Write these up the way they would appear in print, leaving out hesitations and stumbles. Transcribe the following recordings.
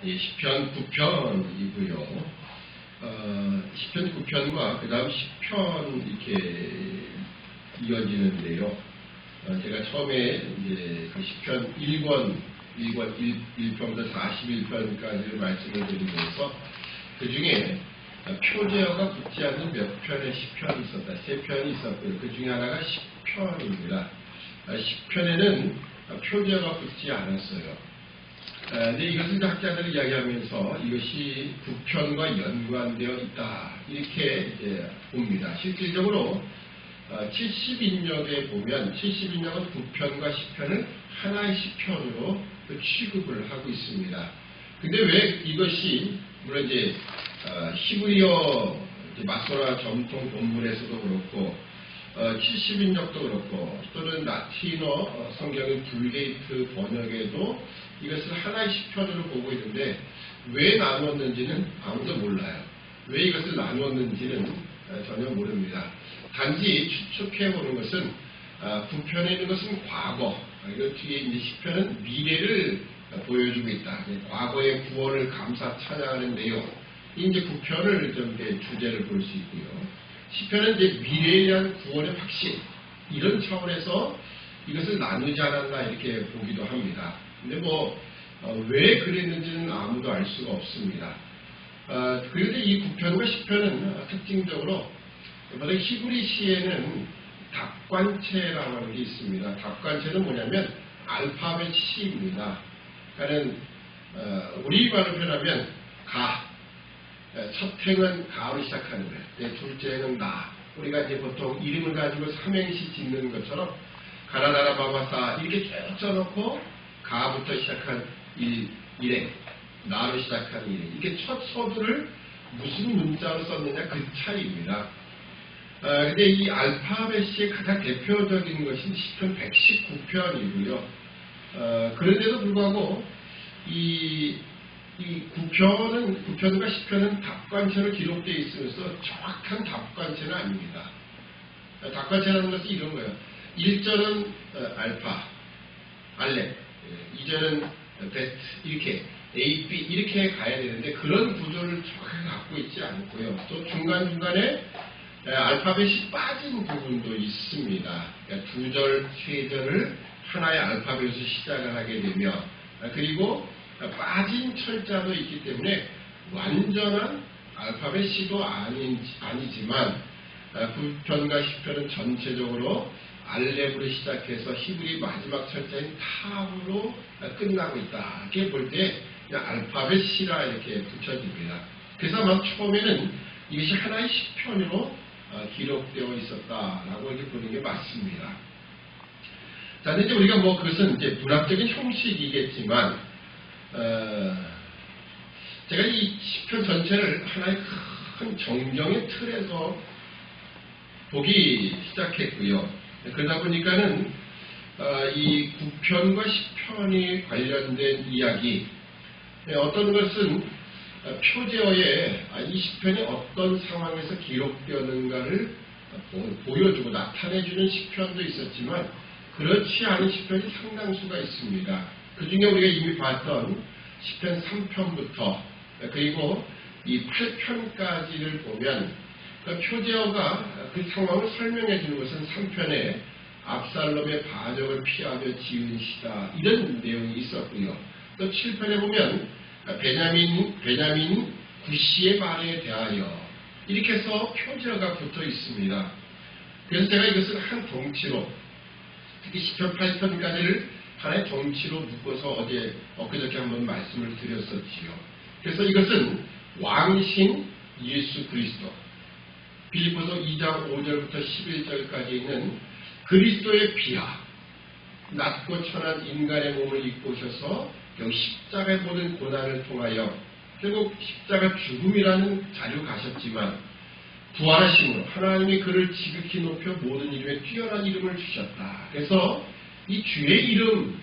시편 9편이고요. 시편 9편과 그 다음 10편 이렇게 이어지는데요. 제가 처음에 이제 그 시편 1편부터 41편까지를 말씀을 드리면서 그 중에 표제어가 붙지 않는 몇 편의 시편이 있었다. 3편이 있었고요. 그 중에 하나가 10편입니다. 10편에는 표제어가 붙지 않았어요. 근데 이것을 학자들이 이야기하면서 이것이 9편과 연관되어 있다. 이렇게 이제 봅니다. 실질적으로 70인역에 보면 70인역은 9편과 10편을 하나의 시편으로 취급을 하고 있습니다. 근데 왜 이것이 물론 이제 히브리어 마소라 전통 본문에서도 그렇고 70인역도 그렇고 또는 라틴어 성경의 불게이트 번역에도 이것을 하나의 시편으로 보고 있는데 왜 나누었는지는 아무도 몰라요. 왜 이것을 나누었는지는 전혀 모릅니다. 단지 추측해보는 것은 9편에 있는 것은 과거, 이거 뒤에 이제 10편은 미래를 보여주고 있다. 과거의 구원을 감사 찬양하는 내용, 이제 9편을 좀 주제를 볼 수 있고요. 10편은 이제 미래에 대한 구원의 확신, 이런 차원에서 이것을 나누지 않았나 이렇게 보기도 합니다. 근데 왜 그랬는지는 아무도 알 수가 없습니다. 그런데 이 9편과 10편은 특징적으로 히브리 시에는 답관체라고 하는 게 있습니다. 답관체는 뭐냐면 알파벳 C입니다. 그러니까 우리말로 표현하면 첫 행은 가로 시작하는 거예요. 둘째 행은 나. 우리가 이제 보통 이름을 가지고 삼행시 짓는 것처럼 가나다라 바바사 이렇게 쭉 써놓고 가부터 시작한 일행, 나로 시작한 일행. 이게 첫 서두를 무슨 문자로 썼느냐 그 차이입니다. 근데 이 알파벳이 가장 대표적인 것이 시편 119편이고요. 그런데도 불구하고 이 9편과 10편은 답관체로 기록되어 있으면서 정확한 답관체는 아닙니다. 답관체라는 것은 이런 거예요. 1절은 알파, 알렙, 2절은 베트, 이렇게 A, B 이렇게 가야 되는데 그런 구조를 정확하게 갖고 있지 않고요. 또 중간중간에 알파벳이 빠진 부분도 있습니다. 그러니까 2절, 3절을 하나의 알파벳에서 시작을 하게 되며 그리고 빠진 철자도 있기 때문에 완전한 알파벳 C도 아니지만 9편과 10편은 전체적으로 알렙으로 시작해서 히브리 마지막 철자인 탑으로 끝나고 있다. 이렇게 볼 때 그냥 알파벳 C라 이렇게 붙여집니다. 그래서 아마 처음에는 이것이 하나의 시편으로 기록되어 있었다라고 이렇게 보는 게 맞습니다. 자, 근데 이제 우리가 그것은 이제 문학적인 형식이겠지만, 제가 이 시편 전체를 하나의 큰 정경의 틀에서 보기 시작했고요. 그러다 보니까는 이 9편과 10편이 관련된 이야기, 어떤 것은 표제어에 이 시편이 어떤 상황에서 기록되었는가를 보여주고 나타내주는 시편도 있었지만 그렇지 않은 시편이 상당수가 있습니다. 그 중에 우리가 이미 봤던 시편 3편부터 그리고 이 8편까지를 보면 표제어가 그 상황을 설명해 주는 것은 3편에 압살롬의 반역을 피하며 지은 시다 이런 내용이 있었고요. 또 7편에 보면 베냐민 구시의 말에 대하여 이렇게 해서 표제어가 붙어 있습니다. 그래서 제가 이것을 한 동치로 특히 시편 8편까지를 하나의 동치로 묶어서 엊그저께 한번 말씀을 드렸었지요. 그래서 이것은 왕이신 예수 그리스도 빌립보서 2장 5절부터 11절까지 있는 그리스도의 비하 낮고 천한 인간의 몸을 입고 오셔서 여기 십자가의 모든 고난을 통하여 결국 십자가 죽음이라는 자리로 가셨지만 부활하심으로 하나님이 그를 지극히 높여 모든 이름에 뛰어난 이름을 주셨다. 그래서 이 주의 이름이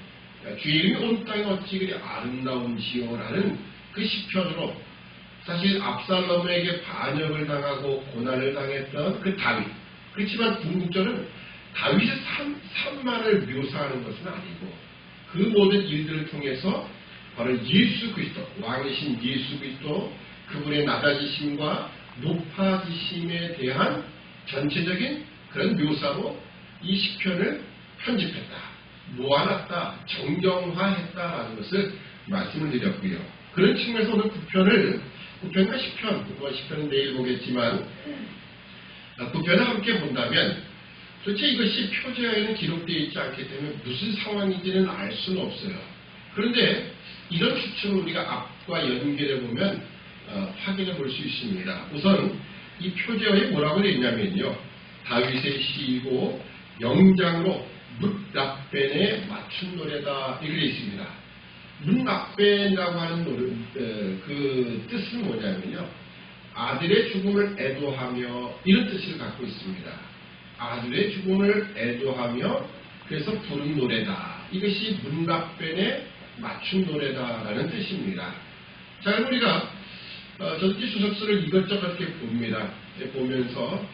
온 땅에 어찌 그리 아름다운지요라는 그 시편으로 사실 압살롬에게 반역을 당하고 고난을 당했던 그 다윗. 그렇지만 궁극적으로는 다윗의 삶만을 묘사하는 것은 아니고 그 모든 일들을 통해서 바로 예수 그리스도, 왕이신 예수 그리스도, 그분의 낮아지심과 높아지심에 대한 전체적인 그런 묘사로 이 시편을 편집했다, 모아놨다, 정정화했다라는 것을 말씀을 드렸고요. 그런 측면에서 오늘 9편과 10편, 10편은 내일 보겠지만 9편을 함께 본다면 도대체 이것이 표제에는 기록되어 있지 않기 때문에 무슨 상황인지는 알 수는 없어요. 그런데 이런 추측을 우리가 앞과 연결해 보면 확인해 볼 수 있습니다. 우선 이 표제어에 뭐라고 되어 있냐면요, 다윗의 시이고 영장으로 뭇랍벤에 맞춘 노래다 이렇게 되어 있습니다. 뭇랍벤이라고 하는 노래, 그 뜻은 뭐냐면요, 아들의 죽음을 애도하며 이런 뜻을 갖고 있습니다. 아들의 죽음을 애도하며 그래서 부른 노래다. 이것이 뭇랍벤에 맞춘 노래다라는 뜻입니다. 자, 그럼 우리가 전체 수석서를 이것저것 이렇게 봅니다. 보면서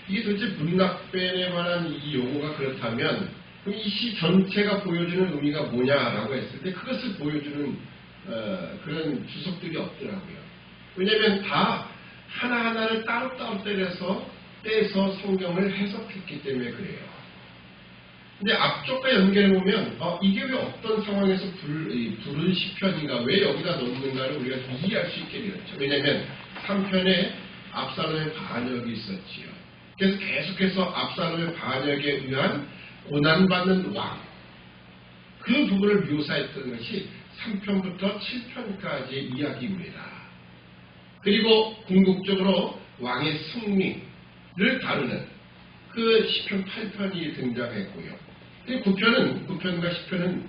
이게 도대체 뭇랍벤에 관한 이 용어가 그렇다면 그럼 이 시 전체가 보여주는 의미가 뭐냐라고 했을 때 그것을 보여주는 그런 주석들이 없더라고요. 왜냐하면 다 하나하나를 따로따로 떼서 성경을 해석했기 때문에 그래요. 근데 앞쪽과 연결해보면 이게 왜 어떤 상황에서 부른 시편인가, 왜 여기다 넣는가를 우리가 좀 이해할 수 있게 되었죠. 왜냐하면 3편에 압살롬의 반역이 있었지요. 그래서 계속해서 압살롬의 반역에 의한 고난받는 왕, 그 부분을 묘사했던 것이 3편부터 7편까지의 이야기입니다. 그리고 궁극적으로 왕의 승리를 다루는 그 10편, 8편이 등장했고요. 9편과 10편은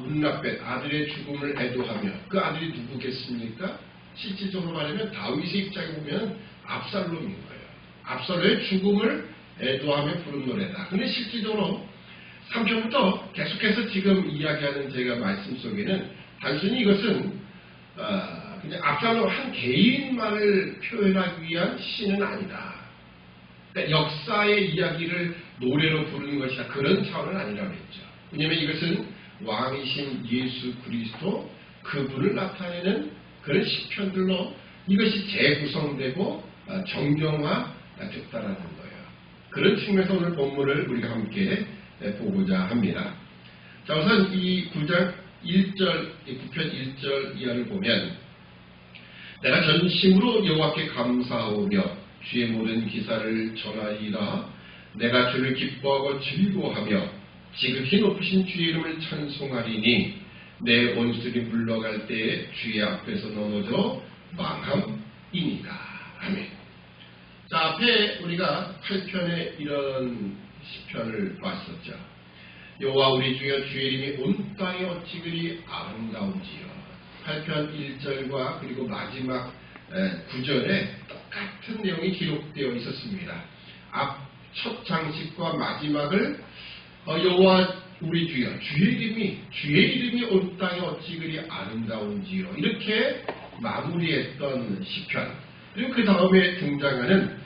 뭇랍벤, 아들의 죽음을 애도하며, 그 아들이 누구겠습니까? 실질적으로 말하면 다윗의 입장에 보면 압살롬인 거예요. 압살롬의 죽음을 애도하며 부른 노래다. 근데 실질적으로 3편부터 계속해서 지금 이야기하는 제가 말씀 속에는 단순히 이것은 그냥 압살롬 한 개인만을 표현하기 위한 시는 아니다. 그러니까 역사의 이야기를 노래로 부르는 것이다, 그런 차원은 아니라고 했죠. 왜냐하면 이것은 왕이신 예수 그리스도, 그분을 나타내는 그런 시편들로 이것이 재구성되고 정정화됐다라는 거예요. 그런 측면에서 오늘 본문을 우리가 함께 보고자 합니다. 자, 우선 이 9장 1절, 9편 1절 이하를 보면, 내가 전심으로 여호와께 감사하오며 주의 모든 기사를 전하리라. 내가 주를 기뻐하고 즐거워하며 지극히 높으신 주의 이름을 찬송하리니 내 원수들이 물러갈 때에 주의 앞에서 넘어져 망함이니라. 아멘. 자, 앞에 우리가 8편에 이런 시편을 봤었죠. 여호와 우리 주여 주의 이름이 온 땅에 어찌 그리 아름다운지요. 8편 1절과 그리고 마지막 9절에 똑같은 내용이 기록되어 있었습니다. 앞 첫 장식과 마지막을 여호와 우리 주여 주의 이름이 온 땅에 어찌 그리 아름다운지요, 이렇게 마무리했던 시편. 그리고 그 다음에 등장하는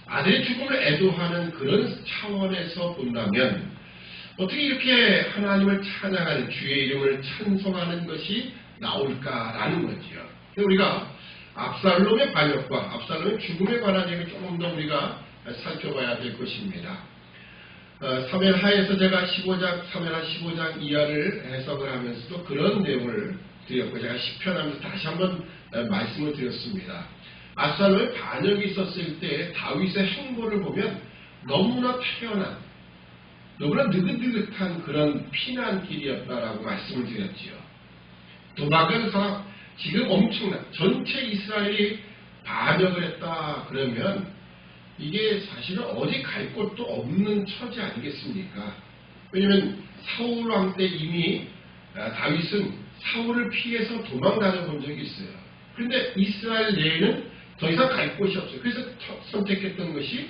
아들의 죽음을 애도하는 그런 차원에서 본다면 어떻게 이렇게 하나님을 찬양하는, 주의 이름을 찬송하는 것이 나올까라는 거지요. 우리가 압살롬의 반역과 압살롬의 죽음에 관한 얘기를 조금 더 우리가 살펴봐야 될 것입니다. 사무엘하에서 제가 15장 이하를 해석을 하면서도 그런 내용을 드렸고, 제가 시편하면서 다시 한번 말씀을 드렸습니다. 압살롬의 반역이 있었을 때 다윗의 행보를 보면 너무나 태연한, 너무나 느긋느긋한 그런 피난길이었다라고 말씀을 드렸지요. 도박은 지금 엄청난, 전체 이스라엘이 반역을 했다 그러면 이게 사실은 어디 갈 곳도 없는 처지 아니겠습니까? 왜냐하면 사울 왕 때 이미 다윗은 사울을 피해서 도망 다녀본 적이 있어요. 그런데 이스라엘 내에는 더 이상 갈 곳이 없어요. 그래서 선택했던 것이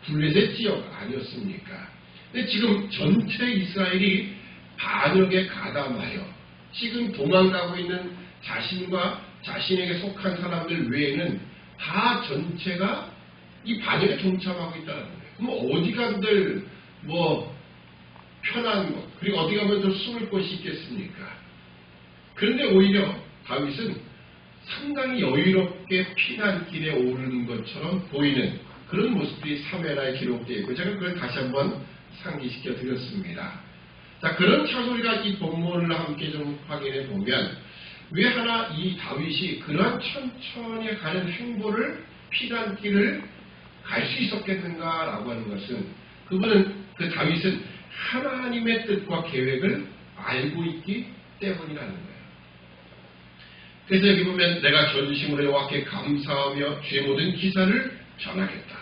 블레셋 지역 아니었습니까? 근데 지금 전체 이스라엘이 반역에 가담하여 지금 도망가고 있는 자신과 자신에게 속한 사람들 외에는 다 전체가 이 반역에 동참하고 있다는 거예요. 그럼 어디 가들 편한 곳, 그리고 어디 가면 더 숨을 곳이 있겠습니까? 그런데 오히려 다윗은 상당히 여유롭게 피난길에 오르는 것처럼 보이는 그런 모습들이 사무엘하에 기록되어 있고 제가 그걸 다시 한번 상기시켜 드렸습니다. 자, 그런 차소리가 이 본문을 함께 좀 확인해 보면 왜 하나 이 다윗이 그러한 천천히 가는 행보를 피난길을 갈 수 있었겠는가라고 하는 것은 그 다윗은 하나님의 뜻과 계획을 알고 있기 때문이라는 거예요. 그래서 여기 보면 내가 전심으로 여호와께 감사하며 주의 모든 기사를 전하겠다.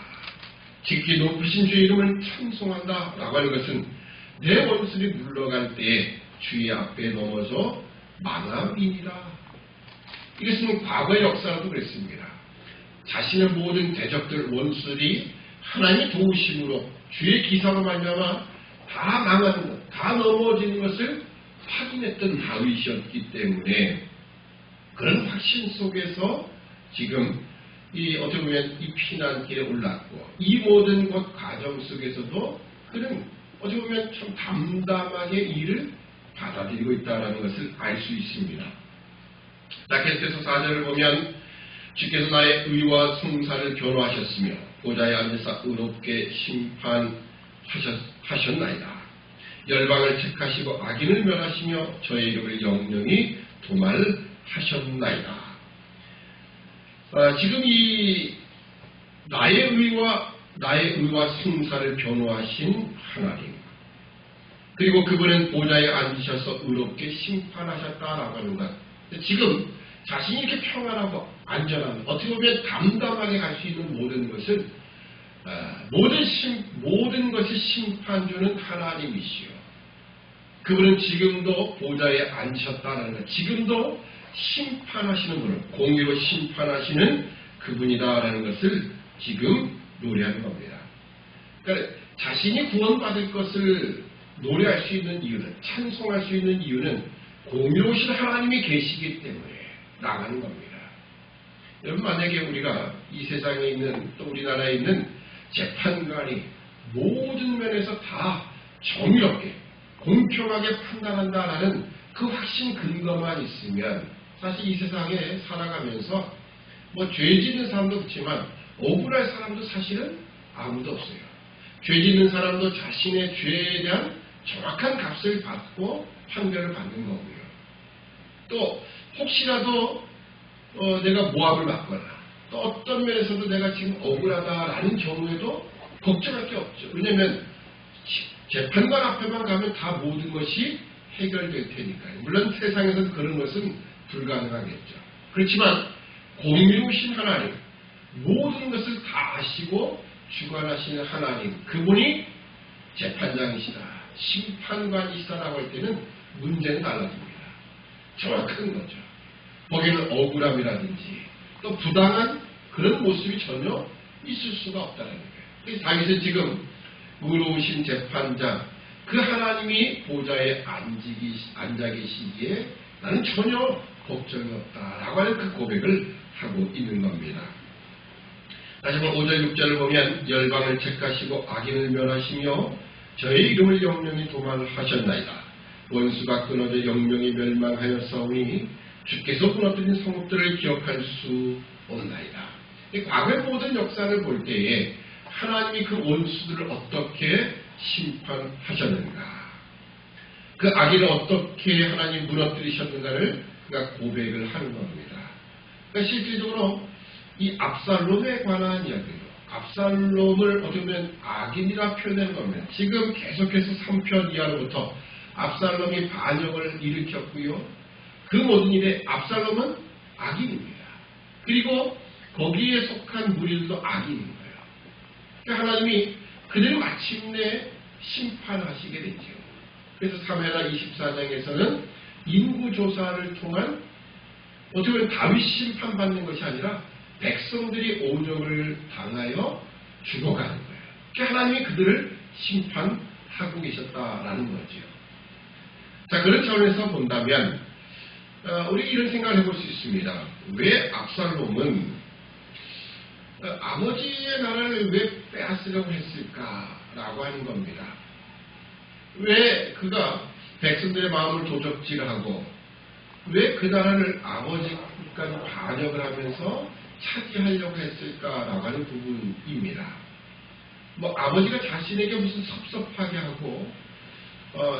지극히 높으신 주의 이름을 찬송한다 라고 하는 것은 내 원수들이 물러갈 때에 주의 앞에 넘어져 망함이니라. 이것은 과거의 역사라도 그랬습니다. 자신의 모든 대적들 원수들이 하나님의 도우심으로 주의 기사로 말미암아 다 망하는 것, 다 넘어지는 것을 확인했던 다윗이었기 때문에 그런 확신 속에서 지금 어떻게 보면 이 피난길에 올랐고 이 모든 것 과정 속에서도 그는 어떻게 보면 참 담담하게 일을 받아들이고 있다는 것을 알 수 있습니다. 계속해서 4절을 보면 주께서 나의 의와 송사를 변호하셨으며 보좌에 앉으사 의롭게 심판하셨나이다. 열방을 책하시고 악인을 멸하시며 저의 이름을 영영히 도말하셨나이다. 지금 이 나의 의와 송사를 변호하신 하나님, 그리고 그분은 보좌에 앉으셔서 의롭게 심판하셨다라고 하는 것. 지금 자신이 이렇게 평안하고 안전한, 어떻게 보면 담담하게 갈 수 있는 모든 것은 모든 것이 심판주는 하나님이시요. 그분은 지금도 보좌에 앉으셨다는 것. 지금도 심판하시는 분은 공의로 심판하시는 그분이다라는 것을 지금 노래하는 겁니다. 그러니까 자신이 구원받을 것을 노래할 수 있는 이유는, 찬송할 수 있는 이유는 공의로우신 하나님이 계시기 때문에 나가는 겁니다. 여러분, 만약에 우리가 이 세상에 있는, 또 우리나라에 있는 재판관이 모든 면에서 다 정의롭게 공평하게 판단한다라는 그 확신 근거만 있으면 사실 이 세상에 살아가면서 죄 짓는 사람도 그렇지만 억울할 사람도 사실은 아무도 없어요. 죄 짓는 사람도 자신의 죄에 대한 정확한 값을 받고 판결을 받는 거고요. 또 혹시라도 내가 모함을 받거나 또 어떤 면에서도 내가 지금 억울하다라는 경우에도 걱정할 게 없죠. 왜냐하면 재판관 앞에만 가면 다 모든 것이 해결될 테니까요. 물론 세상에서는 그런 것은 불가능하겠죠. 그렇지만 공의로우신 하나님, 모든 것을 다 아시고 주관하시는 하나님, 그분이 재판장이시다, 심판관이시다라고 할 때는 문제는 달라집니다. 정확한 거죠. 거기는 억울함이라든지 또 부당한 그런 모습이 전혀 있을 수가 없다는 거예요. 다윗은 지금 의로우신 재판장, 그 하나님이 보좌에 앉아 계시기에 나는 전혀 걱정이 없다라고 하는 그 고백을 하고 있는 겁니다. 다시 한번 5절 6절을 보면 열방을 책하시고 악인을 멸하시며 저의 이름을 영영히 도말하셨나이다. 원수가 끊어져 영영이 멸망하였사오니 주께서 무너뜨린 성읍들을 기억할 수 없나이다. 과거의 모든 역사를 볼 때에 하나님이 그 원수들을 어떻게 심판하셨는가, 그 악인을 어떻게 하나님 무너뜨리셨는가를 그가 고백을 하는 겁니다. 그러니까 실질적으로 이 압살롬에 관한 이야기로 압살롬을 어떻게 보면 악인이라 표현하는 겁니다. 지금 계속해서 3편 이하로부터 압살롬이 반역을 일으켰고요. 그 모든 일에 압살롬은 악인입니다. 그리고 거기에 속한 무리들도 악인인 거예요. 그러니까 하나님이 그들을 마침내 심판하시게 되죠. 그래서 사무엘하 24장에서는 인구조사를 통한 어떻게 보면 다윗 심판받는 것이 아니라 백성들이 오역을 당하여 죽어가는 거예요. 그러니까 하나님이 그들을 심판하고 계셨다라는 거죠. 자, 그런 차원에서 본다면 우리 이런 생각을 해볼 수 있습니다. 왜 압살롬은 아버지의 나라를 왜 빼앗으려고 했을까라고 하는 겁니다. 왜 그가 백성들의 마음을 도적질하고 왜 그 나라를 아버지까지 반역을 하면서 차지하려고 했을까라고 하는 부분입니다. 뭐 아버지가 자신에게 무슨 섭섭하게 하고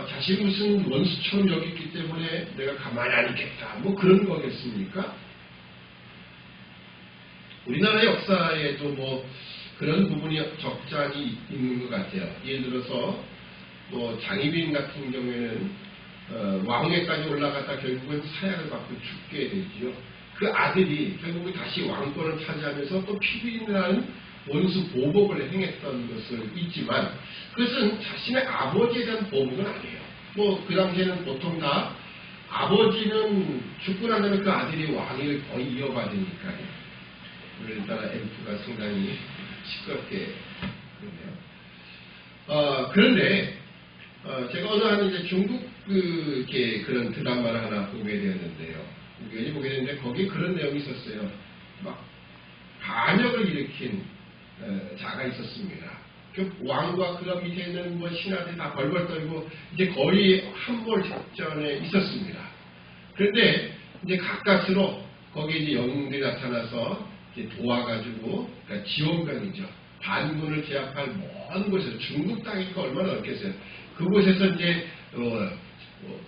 자신이 무슨 원수처럼 여겼기 때문에 내가 가만히 안 있겠다 뭐 그런 거겠습니까? 우리나라 역사에도 뭐 그런 부분이 적잖이 있는 것 같아요. 예를 들어서 뭐 장희빈 같은 경우에는 왕위까지 올라갔다 결국은 사약을 받고 죽게 되지요. 그 아들이 결국은 다시 왕권을 차지하면서 또 피비린내라는 원수 보복을 행했던 것을 있지만 그것은 자신의 아버지에 대한 보복은 아니에요. 뭐 그 당시에는 보통 다 아버지는 죽고 난 다음에 그 아들이 왕위를 거의 이어받으니까요. 오늘따라 앰프가 상당히 시끄럽게 그러네요. 그런데 제가 어느 한 이제 중국 그런 드라마를 하나 보게 되었는데요. 우연히 보게 됐는데 거기에 그런 내용이 있었어요. 막 반역을 일으킨 자가 있었습니다. 그 왕과 그 밑에 있는 뭐 신하들이 다 벌벌 떨고 이제 거의 함몰 작전에 있었습니다. 그런데 이제 가까스로 거기에 이제 영웅들이 나타나서 이제 도와가지고 그러니까 지원병이죠. 반군을 제압할 먼 곳에서 중국 땅이니까 얼마나 어렵겠어요. 그곳에서 이제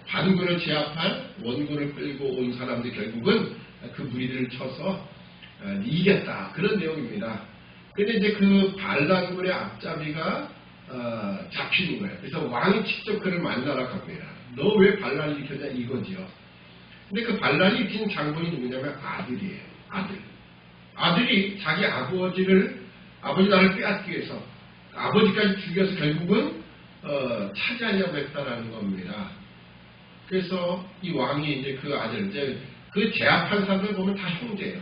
반군을 제압할 원군을 끌고 온 사람들이 결국은 그 무리들을 쳐서 이겼다. 그런 내용입니다. 근데 이제 그 반란군의 앞잡이가 잡히는 거예요. 그래서 왕이 직접 그를 만나러 갑니다. 너 왜 반란을 일으켰냐 이거지요. 근데 그 반란이 일으킨 장본이 누구냐면 아들이에요. 아들이 자기 아버지 나라를 빼앗기 위해서 아버지까지 죽여서 결국은 차지하려고 했다라는 겁니다. 그래서 이 왕이 이제 그 아들, 이제 그 제압한 사람들 보면 다 형제예요.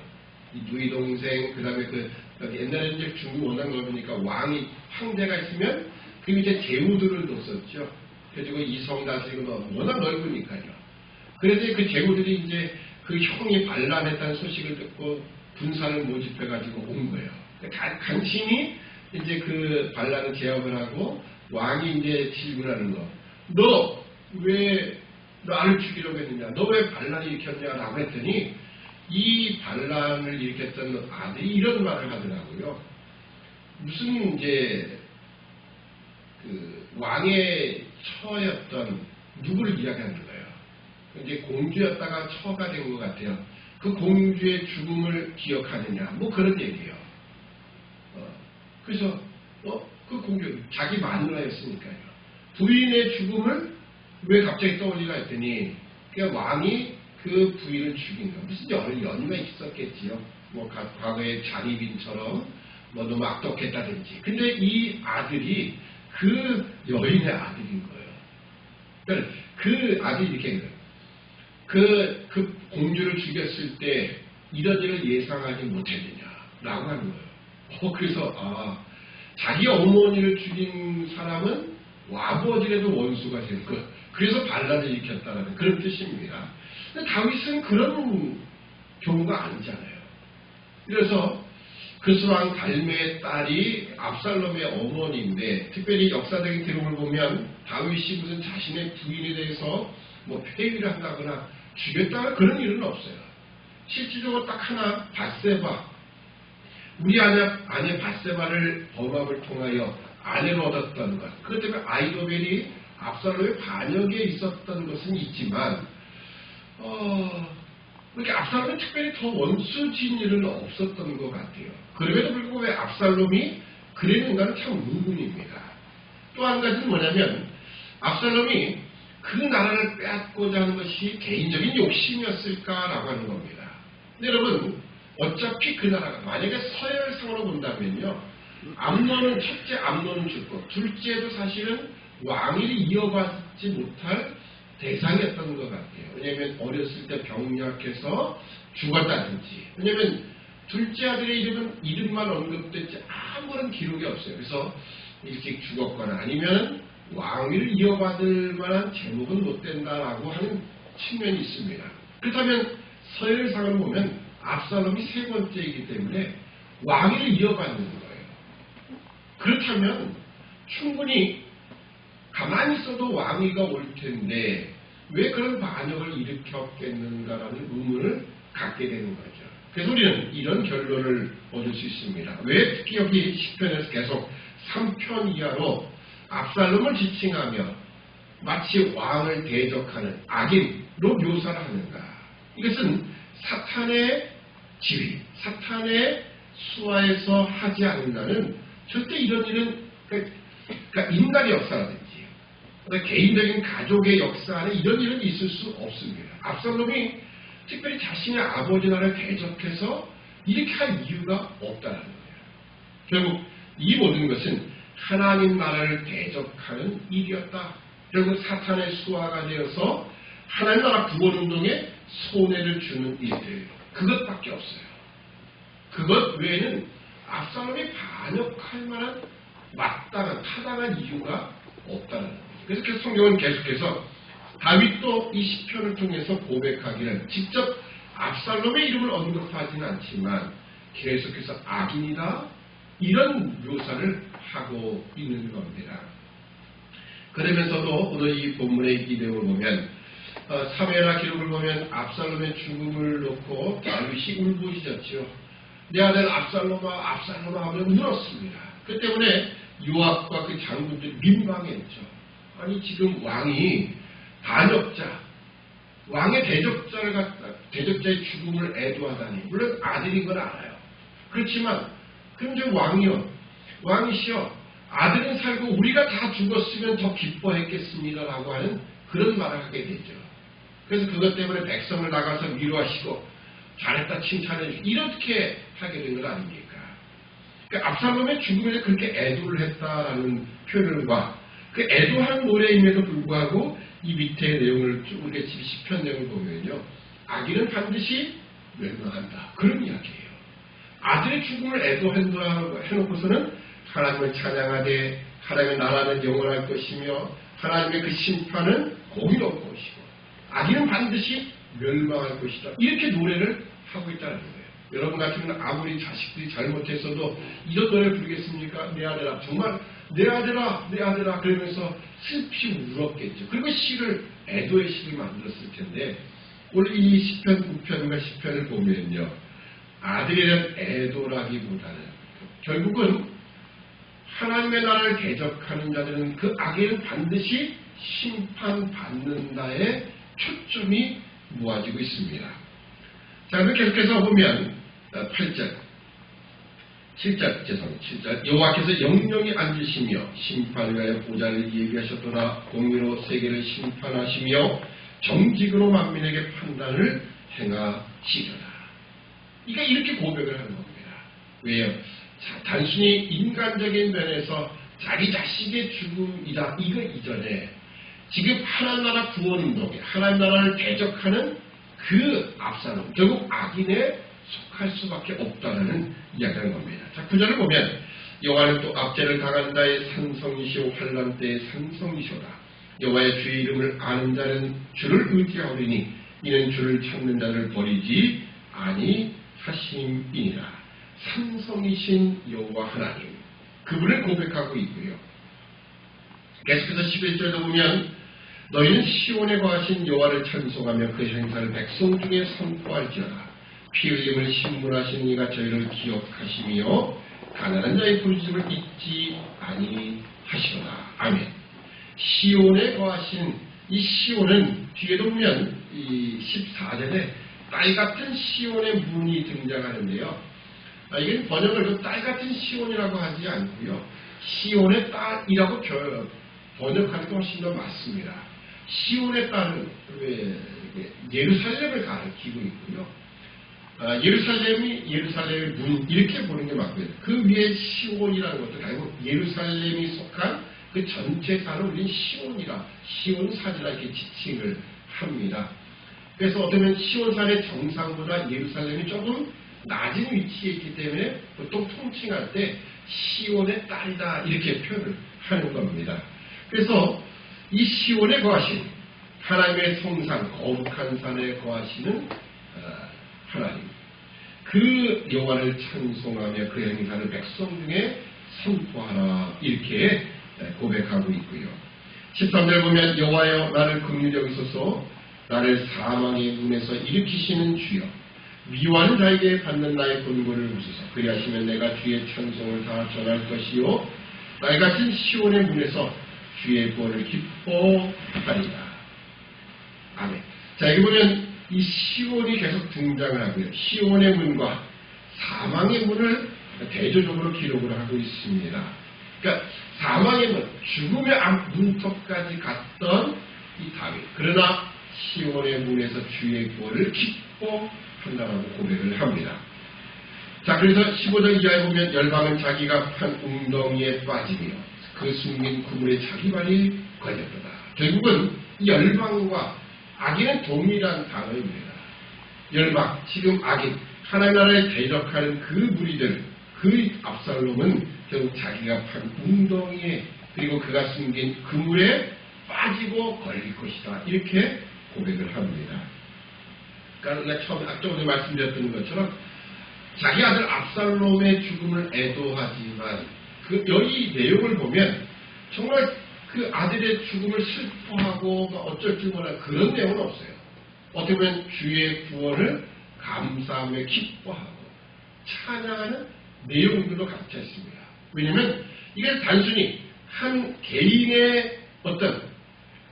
이 누이 동생, 그 다음에 옛날에 이제 중국 워낙 넓으니까 왕이 황제가 있으면 그 밑에 제후들을 뒀었죠. 그래가지고 이성다스리고 워낙 넓으니까요. 그래서 그 제후들이 이제 그 형이 반란했다는 소식을 듣고 군사를 모집해가지고 온 거예요. 간신히 이제 그 반란을 제압을 하고 왕이 이제 질문하는 거. 너 왜 나를 죽이려고 했느냐? 너 왜 반란을 일으켰냐라고 했더니 이 반란을 일으켰던 아들이 이런 말을 하더라고요. 무슨 이제 그 왕의 처였던 누구를 이야기하는 거예요. 이제 공주였다가 처가 된 것 같아요. 그 공주의 죽음을 기억하느냐? 뭐 그런 얘기예요. 그래서 그 공주 자기 마누라였으니까요. 부인의 죽음을 왜 갑자기 떠올리라 했더니 그냥 왕이 그 부인을 죽인 거 무슨 연유가 있었겠지요. 뭐 과거에 장희빈처럼 뭐 너무 악독했다든지. 근데 이 아들이 그 여인의 아들인 거예요. 그러니까 그 아들이 이렇게 한 거예요. 그 공주를 죽였을 때 이런 일을 예상하지 못했느냐라고 하는 거예요. 그래서 자기 어머니를 죽인 사람은 아버지라도 원수가 된 것. 그래서 반란을 일으켰다는 그런 뜻입니다. 근데 다윗은 그런 경우가 아니잖아요. 그래서 그스왕 달메의 딸이 압살롬의 어머니인데 특별히 역사적인 기록을 보면 다윗이 무슨 자신의 부인에 대해서 뭐 폐위를 한다거나 죽였다거나 그런 일은 없어요. 실질적으로 딱 하나 밧세바 우리 아내 밧세바를 범함을 통하여 아내로 얻었던 것. 그것 때문에 아이도벨이 압살롬의 반역에 있었던 것은 있지만 그렇게 압살롬이 특별히 더 원수진 일은 없었던 것 같아요. 그럼에도 불구하고 왜 압살롬이 그랬는가는 참 의문입니다. 또 한 가지는 뭐냐면 압살롬이 그 나라를 빼앗고자 하는 것이 개인적인 욕심이었을까라고 하는 겁니다. 근데 여러분 어차피 그 나라가 만약에 서열상으로 본다면요. 첫째 암논은 죽고 둘째도 사실은 왕위를 이어받지 못할 대상이었던 것 같아요. 왜냐하면 어렸을 때 병약해서 죽었다든지. 왜냐하면 둘째 아들의 이름만 언급됐지 아무런 기록이 없어요. 그래서 일찍 죽었거나 아니면 왕위를 이어받을 만한 제목은 못 된다라고 하는 측면이 있습니다. 그렇다면 서열상을 보면 압살롬이 세 번째이기 때문에 왕위를 이어받는 거예요. 그렇다면 충분히 가만히 있어도 왕위가 올 텐데 왜 그런 반역을 일으켰겠는가라는 의문을 갖게 되는 거죠. 그래서 우리는 이런 결론을 얻을 수 있습니다. 왜 특히 여기 시편에서 계속 3편 이하로 압살롬을 지칭하며 마치 왕을 대적하는 악인으로 묘사를 하는가? 이것은 사탄의 지위, 사탄의 수하에서 하지 않는다는 절대 이런 일은 그러니까 인간의 역사라든지 개인적인 가족의 역사 안에 이런 일은 있을 수 없습니다. 압살롬이 특별히 자신의 아버지 나라를 대적해서 이렇게 할 이유가 없다는 거예요. 결국 이 모든 것은 하나님 나라를 대적하는 일이었다. 결국 사탄의 수하가 되어서 하나님 나라 구원운동에 손해를 주는 일들, 그것밖에 없어요. 그것 외에는 압살롬이 반역할 만한 마땅한 타당한 이유가 없다는 거예요. 그래서 성경은 계속해서 다윗도 이 시편을 통해서 고백하기를 직접 압살롬의 이름을 언급하지는 않지만 계속해서 악인이다 이런 묘사를 하고 있는 겁니다. 그러면서도 오늘 이 본문의 이 내용을 보면 사무엘하 기록을 보면 압살롬의 죽음을 놓고 다윗이 울부짖었죠. 내 아들 압살롬아 압살롬아 하며 울었습니다. 그 때문에 요압과 그 장군들이 민망했죠. 아니 지금 왕이 반역자, 왕의 대적자의 죽음을 애도하다니 물론 아들인 건 알아요. 그렇지만 그럼 이제 왕이시여 아들은 살고 우리가 다 죽었으면 더 기뻐했겠습니다라고 하는 그런 말을 하게 되죠. 그래서 그것 때문에 백성을 나가서 위로하시고 잘했다 칭찬해주고 이렇게 하게 된 것 아닙니까? 그러니까 압살롬의 죽음에 그렇게 애도를 했다라는 표현과 그 애도한 노래임에도 불구하고 이 밑에 내용을 우리가 시편 내용을 보면요. 악인은 반드시 멸망한다. 그런 이야기예요. 아들의 죽음을 애도한다 해놓고서는 하나님을 찬양하되 하나님의 나라는 영원할 것이며 하나님의 그 심판은 공의로울 것이고 악인은 반드시 멸망할 것이다. 이렇게 노래를 하고 있다는 거예요. 여러분 같으면 아무리 자식들이 잘못했어도 이런 노래를 부르겠습니까? 내 아들아 정말 내 아들아 내 아들아 그러면서 슬피 울었겠죠. 그리고 시를 애도의 시를 만들었을 텐데 오늘 이 시편 9편과 10편을 보면요. 아들에 대한 애도라기보다는 결국은 하나님의 나라를 대적하는 자들은 그 악에는 반드시 심판받는다에 초점이 모아지고 있습니다. 자, 그럼 계속해서 보면 8절, 7절 여호와께서 영영히 앉으시며 심판을 위하여 보좌를 예비하셨도다. 공의로 세계를 심판하시며 정직으로 만민에게 판단을 행하시려다. 그러니까 이렇게 고백을 하는 겁니다. 왜요? 자, 단순히 인간적인 면에서 자기 자식의 죽음이다 이거 이전에 지금 하나님 나라 구원운동에 하나님 나라를 대적하는 그 압살롬 결국 악인에 속할 수밖에 없다는 이야기하는 겁니다. 자, 9절을 보면 여호와는 또 압제를 당한 자의 산성이시오 환난 때의 산성이시오다. 여호와의 주의 이름을 아는 자는 주를 의지하오리니 이는 주를 찾는 자를 버리지 아니하심이니라. 산성이신 여호와 하나님 그분을 고백하고 있고요. 계속해서 11절도 보면 너희는 시온에 거하신 여호와를 찬송하며 그 행사를 백성 중에 선포할지어다. 피 흘림을 신문하신 이가 저희를 기억하시며 가난한 자의 부르짖음을 잊지 아니하시도다. 아멘. 시온에 거하신 이 시온은 뒤에도 보면 이 14절에 딸 같은 시온의 문이 등장하는데요. 이게 번역을 딸 같은 시온이라고 하지 않고요. 시온의 딸이라고 번역하는 게 훨씬 더 맞습니다. 시온의 딸은 예루살렘을 가리키고 있고요. 예루살렘의 문 이렇게 보는 게 맞고요. 그 위에 시온이라는 것도 결국 예루살렘이 속한 그 전체 산을 우리는 시온산이라 이렇게 지칭을 합니다. 그래서 어쩌면 시온산의 정상보다 예루살렘이 조금 낮은 위치에 있기 때문에 보통 통칭할 때 시온의 딸이다 이렇게 표현을 하는 겁니다. 그래서 이 시온에 거하신 하나님의 성산 거룩한 산에 거하시는 하나님 그 여호와를 찬송하며 그 행사를 백성 중에 선포하라 이렇게 고백하고 있고요. 13절 보면 여호와여 나를 긍휼히 여기소서 나를 사망의 문에서 일으키시는 주여 미워하는 자에게 받는 나의 본고를 부수소 그리하시면 내가 주의 찬송을 다 전할 것이요 나의 같은 시온의 문에서 주의 구원을 기뻐하리라. 아멘. 자, 여기 보면 이 시온이 계속 등장을 하고요. 시온의 문과 사망의 문을 대조적으로 기록을 하고 있습니다. 그러니까 사망의 문, 죽음의 문턱까지 갔던 이 다윗. 그러나 시온의 문에서 주의 구원을 기뻐한다라고 고백을 합니다. 자, 그래서 15절 이하에 보면 열방은 자기가 판 웅덩이에 빠지며 그 숨긴 그물에 자기 발이 걸렸도다. 결국은 이 열방과 악인은 동일한 단어입니다. 열방, 지금 악인, 하나님 나라에 대적하는 그 무리들, 그 압살롬은 결국 자기가 판 웅덩이에 그리고 그가 숨긴 그물에 빠지고 걸릴 것이다. 이렇게 고백을 합니다. 그러니까 처음에 앞쪽에서 말씀드렸던 것처럼 자기 아들 압살롬의 죽음을 애도하지만 여기 내용을 보면 정말 그 아들의 죽음을 슬퍼하고 어쩔 줄 몰라 그런 내용은 없어요. 어떻게 보면 주의 구원을 감사하며 기뻐하고 찬양하는 내용들도 같이 있습니다. 왜냐하면 이게 단순히 한 개인의 어떤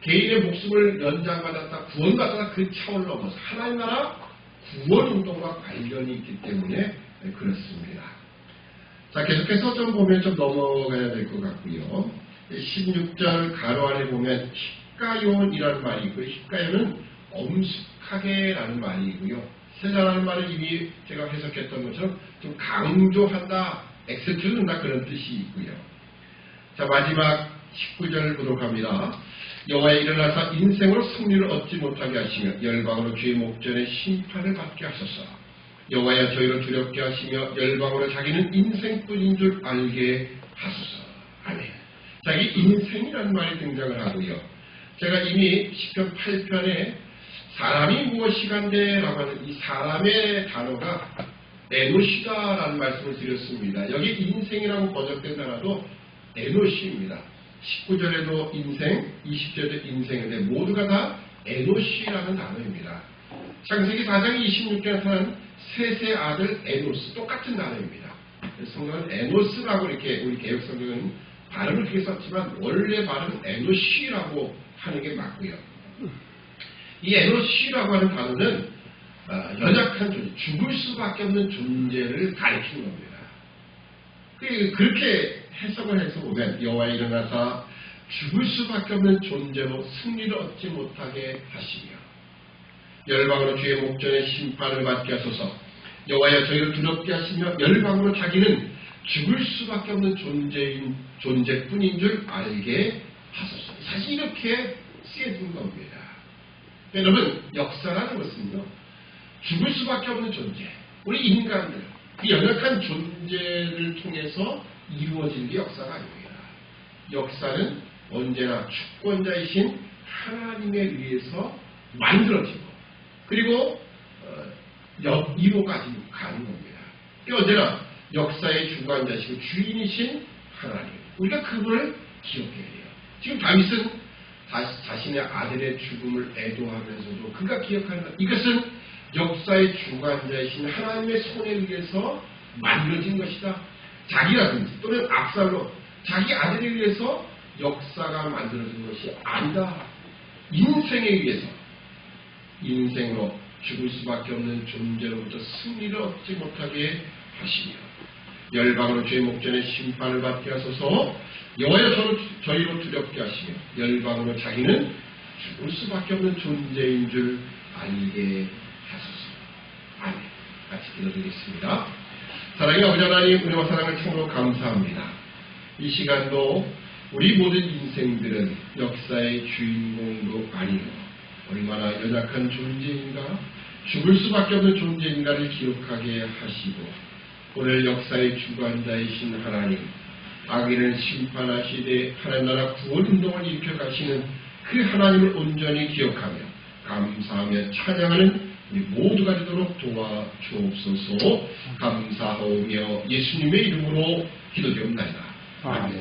개인의 목숨을 연장받았다 구원받았다 그 차원을 넘어서 하나님 나라 구원운동과 관련이 있기 때문에 그렇습니다. 자, 계속해서 좀 보면 좀 넘어가야 될 것 같고요. 16절 가로 안에 보면 힙가요이라는 말이 있고요. 힙가요는 엄숙하게라는 말이고요. 세자라는 말은 이미 제가 해석했던 것처럼 좀 강조한다, 액센트를 넣는다 그런 뜻이 있고요. 자, 마지막 19절 보도록 합니다. 여호와여 일어나사 인생으로 승리를 얻지 못하게 하시며 열방으로 주의 목전에 심판을 받게 하소서. 여호와여 저희를 두렵게 하시며 열방으로 자기는 인생뿐인 줄 알게 하소서. 아멘. 자, 이 인생이라는 말이 등장을 하고요. 제가 이미 시편 8편에 사람이 무엇이간데 라고 하는 이 사람의 단어가 에노시다라는 말씀을 드렸습니다. 여기 인생이라고 번역된 단어도 에노시입니다. 19절에도 인생, 20절에도 인생인데 모두가 다 에노시라는 단어입니다. 창세기 4장 26절에 나타난 셋의 아들 에노스 똑같은 단어입니다. 성경은 에노스라고 이렇게 우리 개혁 성경은 발음을 그렇게 썼지만 원래 발음은 에노시라고 하는 게 맞고요. 이 에노시라고 하는 단어는 연약한 존재, 죽을 수밖에 없는 존재를 가리키는 겁니다. 그렇게 해석을 해서 보면 여호와여 일어나사 죽을 수밖에 없는 존재로 승리를 얻지 못하게 하시며 열방으로 주의 목전에 심판을 받게 하소서. 여호와여 저희를 두렵게 하시며 열방으로 자기는 죽을 수밖에 없는 존재뿐인 줄 알게 하소서. 사실 이렇게 쓰여진 겁니다. 여러분, 역사라는 것은요, 죽을 수밖에 없는 존재, 우리 인간들, 그 연약한 존재를 통해서 이루어진 게 역사가 아닙니다. 역사는 언제나 주권자이신 하나님에 의해서 만들어지고 그리고 이루어가지 가는 겁니다. 언제나 역사의 주관자시고 주인이신 하나님, 우리가 그분을 기억해야 해요. 지금 다윗은 자신의 아들의 죽음을 애도하면서도 그가 기억하는 것, 이것은 역사의 주관자이신 하나님의 손에 의해서 만들어진 것이다. 자기라든지 또는 압살롬, 자기 아들에 의해서 역사가 만들어진 것이 아니다. 인생에 의해서 인생으로 죽을 수밖에 없는 존재로부터 승리를 얻지 못하게 하시며 열방으로 주의 목전에 심판을 받게 하소서. 여호와여 저희로 두렵게 하시며 열방으로 자기는 죽을 수밖에 없는 존재인 줄 알게 하소서. 아멘. 같이 기도드리겠습니다. 사랑의 아버지 하나님, 은혜와 사랑을 참으로 감사합니다. 이 시간도 우리 모든 인생들은 역사의 주인공도 아니요 얼마나 연약한 존재인가, 죽을 수밖에 없는 존재인가를 기억하게 하시고 오늘 역사의 주관자이신 하나님, 악인을 심판하시되 하나님 나라 구원운동을 일으켜 가시는 그 하나님을 온전히 기억하며 감사하며 찬양하는 우리 모두가 되도록 도와주옵소서. 감사하며 예수님의 이름으로 기도드립니다. 아멘.